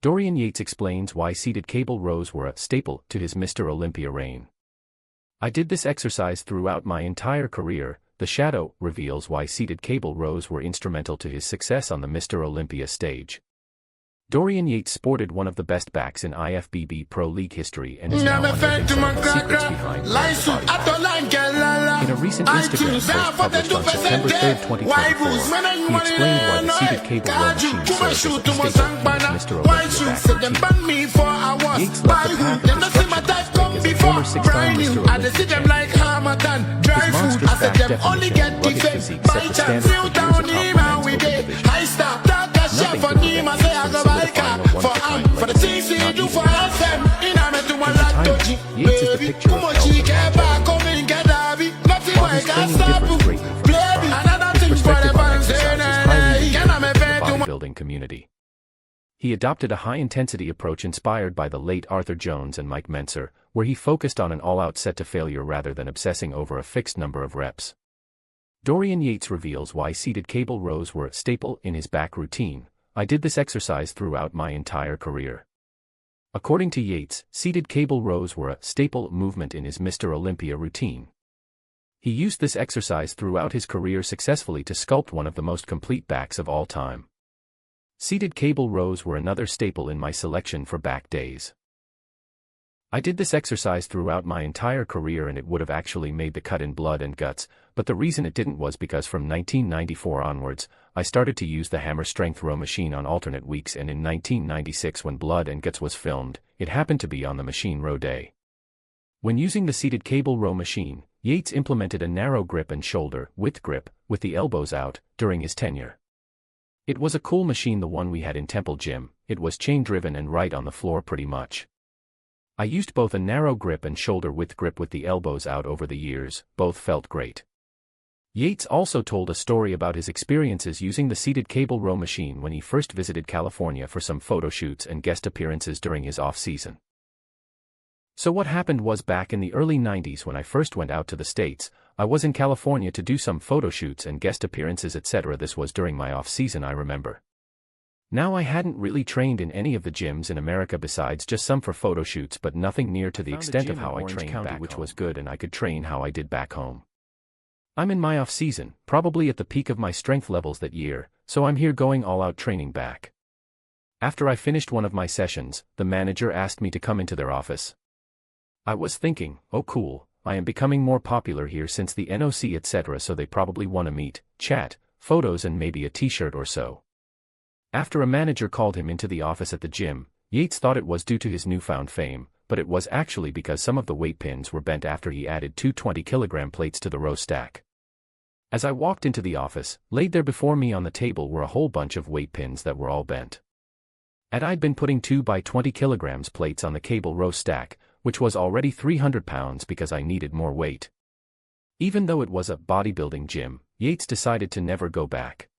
Dorian Yates explains why seated cable rows were a staple to his Mr. Olympia reign. I did this exercise throughout my entire career. The shadow reveals why seated cable rows were instrumental to his success on the Mr. Olympia stage. Dorian Yates sported one of the best backs in IFBB Pro League history and is now unearthing some of the secrets behind his body. In a recent Instagram post published on September 3, 2024, he explained why the seated cable row machine served as a staple in his Mr. Olympia back routine. Yates left the path of destruction as a former six-time Mr. Olympia champion. His monstrous back definition and rugged physique set the standard for years of top men's open division. Nothing could prevent Yates from solidifying a once-defined legacy, not even Yates is the picture of health and longevity. While his training differs greatly from his prime, his perspective on exercise is highly unique in the bodybuilding community. He adopted a high-intensity approach inspired by the late Arthur Jones and Mike Mentzer, where he focused on an all-out set to failure rather than obsessing over a fixed number of reps. Dorian Yates reveals why seated cable rows were a staple in his back routine. I did this exercise throughout my entire career. According to Yates, seated cable rows were a staple movement in his Mr. Olympia routine. He used this exercise throughout his career successfully to sculpt one of the most complete backs of all time. Seated cable rows were another staple in my selection for back days. I did this exercise throughout my entire career and it would have actually made the cut in Blood and Guts, but the reason it didn't was because from 1994 onwards, I started to use the hammer strength row machine on alternate weeks, and in 1996 when Blood and Guts was filmed, it happened to be on the machine row day. When using the seated cable row machine, Yates implemented a narrow grip and shoulder width grip, with the elbows out, during his tenure. It was a cool machine, the one we had in Temple Gym. It was chain-driven and right on the floor pretty much. I used both a narrow grip and shoulder width grip with the elbows out over the years, both felt great. Yates also told a story about his experiences using the seated cable row machine when he first visited California for some photo shoots and guest appearances during his off-season. So what happened was, back in the early 90s when I first went out to the States, I was in California to do some photo shoots and guest appearances, etc. This was during my off-season, I remember. Now I hadn't really trained in any of the gyms in America besides just some for photo shoots, but nothing near to the extent of how I trained back, which was good, and I could train how I did back home. I'm in my off-season, probably at the peak of my strength levels that year, so I'm here going all-out training back. After I finished one of my sessions, the manager asked me to come into their office. I was thinking, oh cool, I am becoming more popular here since the NOC etc., so they probably want to meet, chat, photos and maybe a t-shirt or so. After a manager called him into the office at the gym, Yates thought it was due to his newfound fame, but it was actually because some of the weight pins were bent after he added two 20-kilogram plates to the row stack. As I walked into the office, laid there before me on the table were a whole bunch of weight pins that were all bent. I'd been putting 2 by 20 kilograms plates on the cable row stack, which was already 300 pounds because I needed more weight. Even though it was a bodybuilding gym, Yates decided to never go back.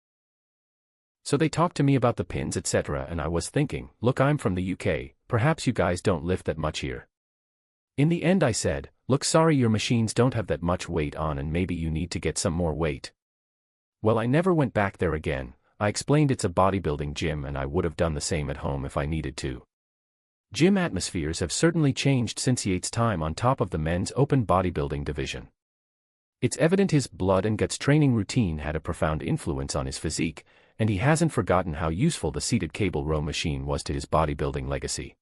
So they talked to me about the pins etc., and I was thinking, look, I'm from the UK, perhaps you guys don't lift that much here. In the end I said, look, sorry, your machines don't have that much weight on and maybe you need to get some more weight. Well, I never went back there again. I explained it's a bodybuilding gym and I would have done the same at home if I needed to. Gym atmospheres have certainly changed since Yates' time on top of the men's open bodybuilding division. It's evident his Blood and Guts training routine had a profound influence on his physique, and he hasn't forgotten how useful the seated cable row machine was to his bodybuilding legacy.